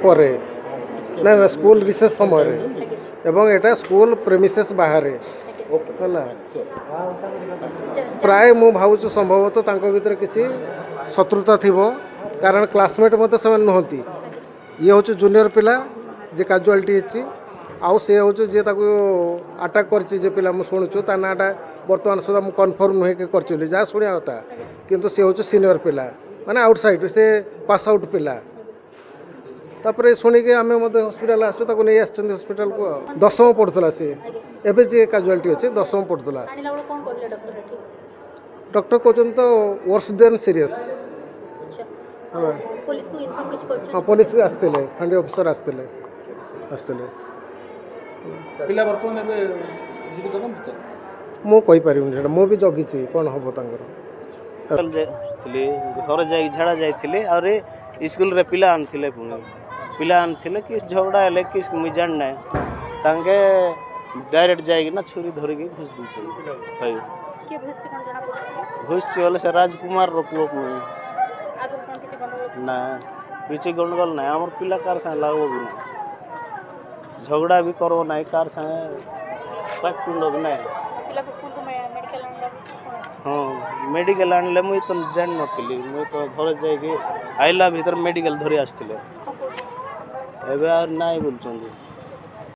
पर ना school recess समय एवं एटा स्कूल प्रेमिसेस बाहर है प्राय मु भावुँ संभवतः तांको भीतर किसी शत्रुता थी कारण क्लासमेट मत से नुहति ये हूँ जूनियर पिला जे काजुआलिटी आउ से हूँ जे आटाक कर पिला शुणुचु ता नाटा बर्तमान सुधा मुझे कन्फर्म नुहे कि कर जहाँ शुणा कथा किंतु सी हूँ सीनियर पिला माने आउटसाइड से पास आउट पिला तापर शुणिक आम हस्पिटाल आसू नहीं हस्पिटाल को 10वीं पढ़ुला सी एवं जे काजुआलिटी अच्छे 10वीं पढ़ुला डॉक्टर कहते तो वर्स देन सीरीयस हाँ पुलिस आसते खंडी ऑफिसर आसते मु कही पारिनी मु भी जगी कौन हम घर जाई झाड़ा जाइए और स्कूल रे पिला आनथिले पुणी पिला आनथिले कि झगड़ा हेले कि मुई जान ना तांगे डायरेक्ट जाइए ना छुरी धरिक घुस दूचे घुस बोले से राजकुमार रो पुओ ना पीछे गंडगोल ना आमर पिला कार संगे लागो भी ना झगड़ा भी करबो ना कार संगे पाकपिंड भी ना हाँ मेडिकल आनले मुई तो जान नथिली मुई तो घर जाइए आइला भीतर मेडिकल धरी आसथिले एबे आर नाइ बोलछन